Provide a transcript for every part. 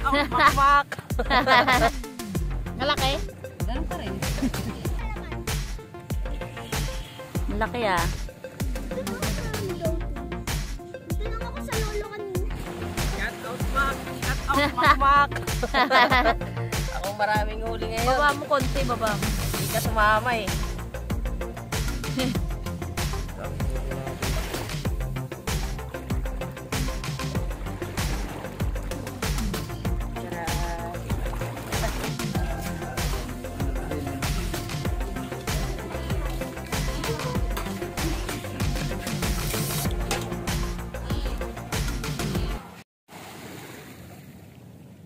out, makmak! Malaki? Ganun pa rin. Malaki ah. Tinang ako sa lolo kanina. Shout out, mak! Shout out, makmak! Ako maraming huli ngayon. Baba mo konti, baba mo. Hindi ka sumama eh.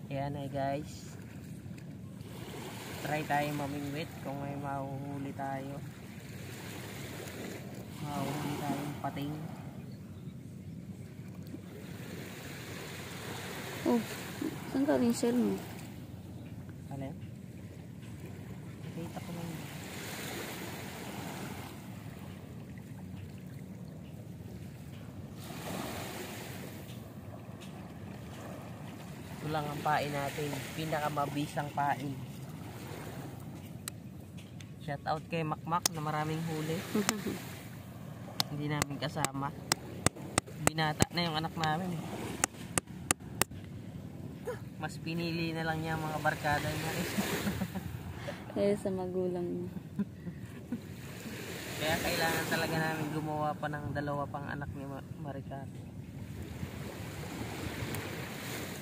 Ayan ay guys, try tayo mamingwit kung may mahuhuli tayo. Mahuhuli tayong pating. Oh, saan ka rin shell mo? Alin? Nakita ko na yun. Ito lang ang pain natin, pinakamabisang pain. Shout out kay Makmak na maraming huli. Hindi namin kasama. Binata na yung anak namin. Mas pinili na lang niya ang mga barkada niya. Eh, sa magulang niya. Kaya kailangan talaga namin gumawa pa ng dalawa pang anak ni Maricar.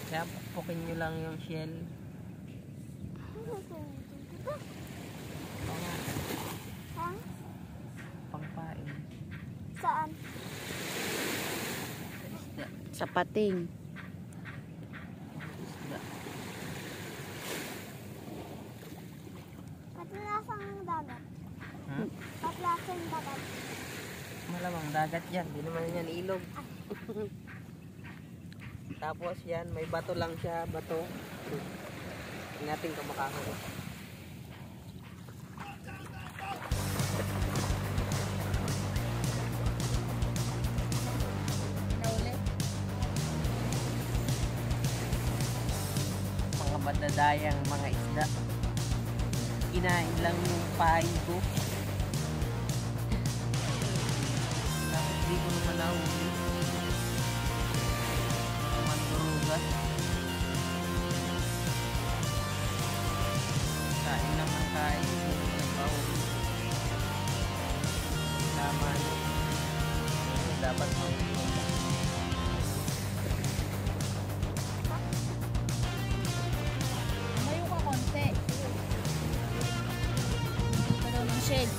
Kaya pukin nyo lang yung shell. Pangpain. Saan? Isda. Sa pating. Isda. Patlasang dagat. Hmm? Patlasang dagat. Malamang dagat yan. Di naman yan ilog. Tapos yan, may bato lang siya. Bato. Hindi natin kamakahuli. Mga madadayang mga isda. Kinain lang yung pain ko. Tapos di ko naman nahuli. Mandurugas. Kain naman kain. Nagpahuli. Laman. Dapat mahuli. Mayo ka konti. Ito daw ng shell.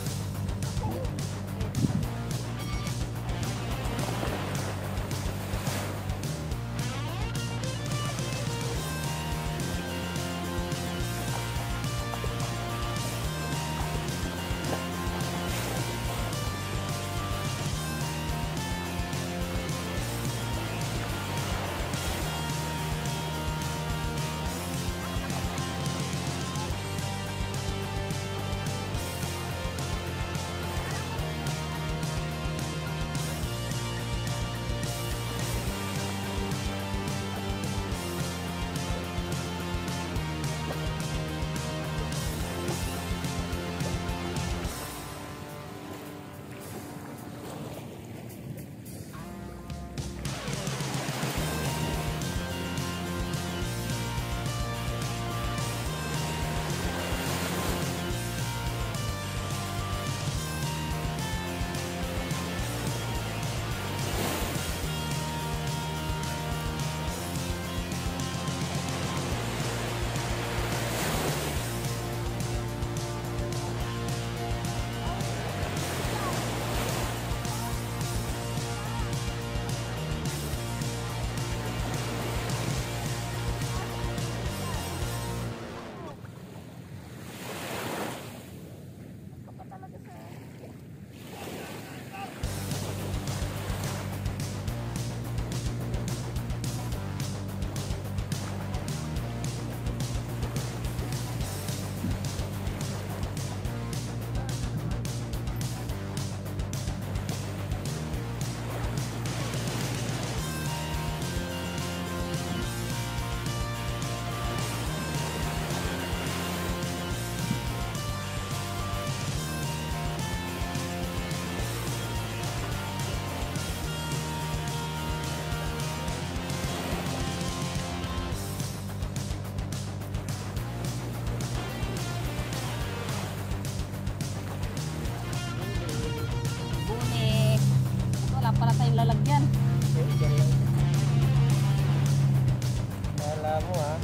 mo ha.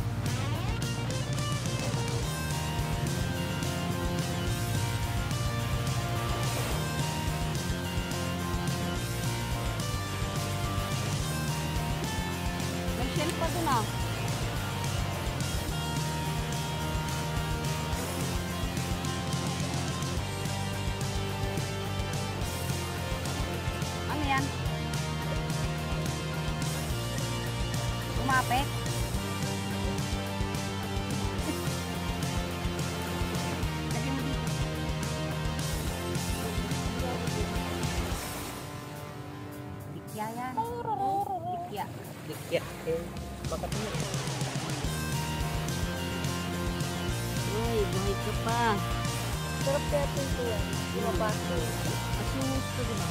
May shell pa dun ah. Ano yan? Kumapit? Lagyan mo dito. Dikya yan. Dikya. Dikya. Bakit mo? Uy, buhay ka pa. Sarap kaya ito yan. Yung mabaso. Asungus ko diba?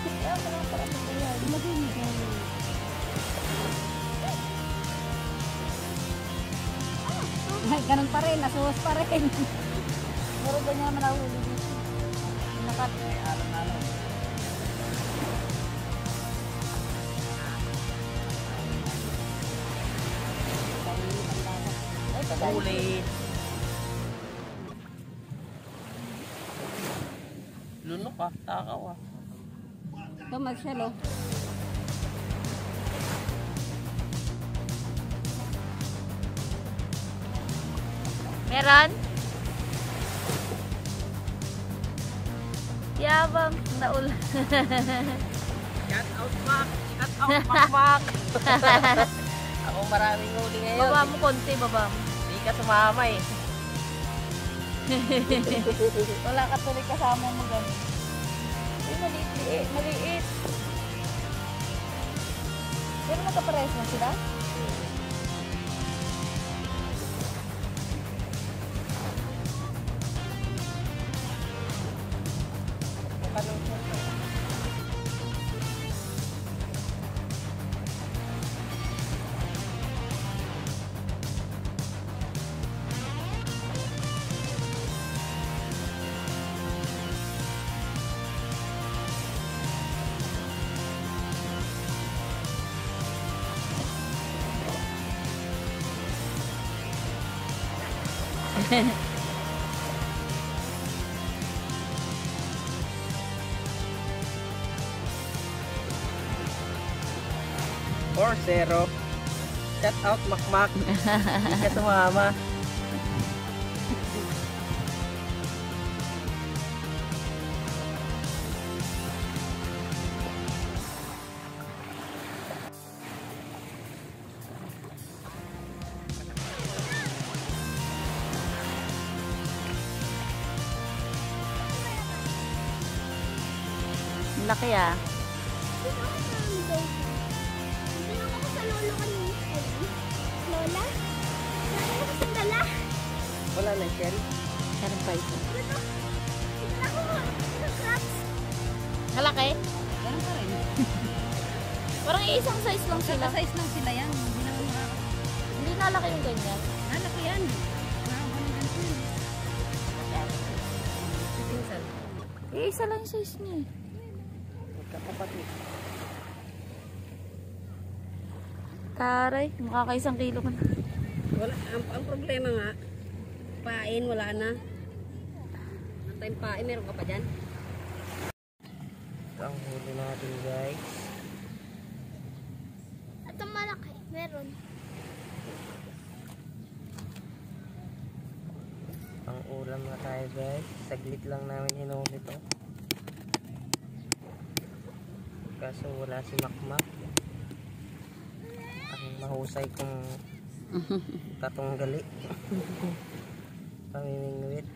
Kaya pala parang ito yan. Ilagay mo dyan. Ay, ganun pa rin. Nasuhos pa rin. Pero ganyan naman nahuli dito. Nakat. Ulit. Lunok ah, takaw ah. Ito mag-shell oh. Meron? Yabang naul. Cut out Mac! Cut out Mac! Ako maraming huli ngayon. Baba mo konti, baba mo. Hindi ka sumama eh. Wala ka tuloy kasama mo ganun. Uy, maliit. Maliit. Pero magkapares na sila? Anong siya? Or zero. Cut out Makmak. Hindi ka sumama. Laki ah. Tinanong ako sa lolo kanina. Lola? Lalo ko sa dala. Wala na shell. Meron pa ito. Tignan ako. Ito crabs. Malaki? Ganun pa rin. Parang isang size lang sila. Size lang sila yan. Hindi naman Hindi nalaki yung ganyan. malaki yan. Isa lang yung size niya eh. Magkakapatid. Taray, makakaisang kilo ka na. Wala, ang problema nga, pain wala na. Ang time pain, meron ka pa dyan? Ito ang huli natin guys. Ito malaki. Meron. Ang ulam na tayo guys. Saglit lang namin hinuli ito. Kaso wala si Makmak. Ang mahusay kong katunggali. Pamimingwit.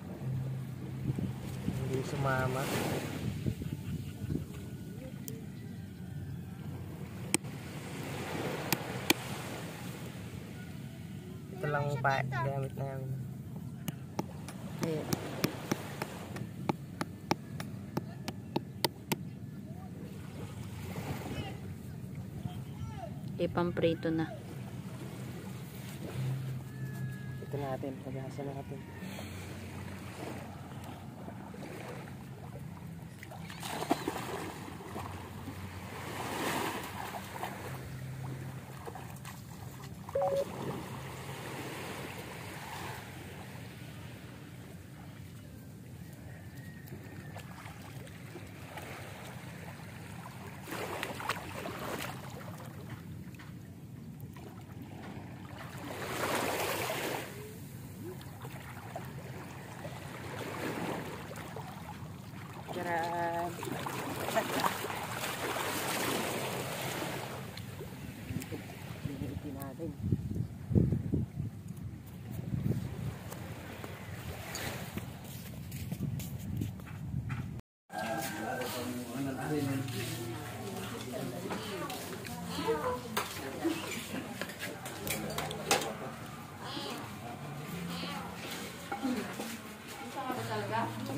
Hindi sumama. Ito lang pa gamit namin. Ayan. Ipamprito na. Ito natin, paghasa natin. Charan. Liniitin natin.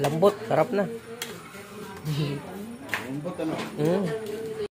Lambot, sarap na. Lambot ano? Mm.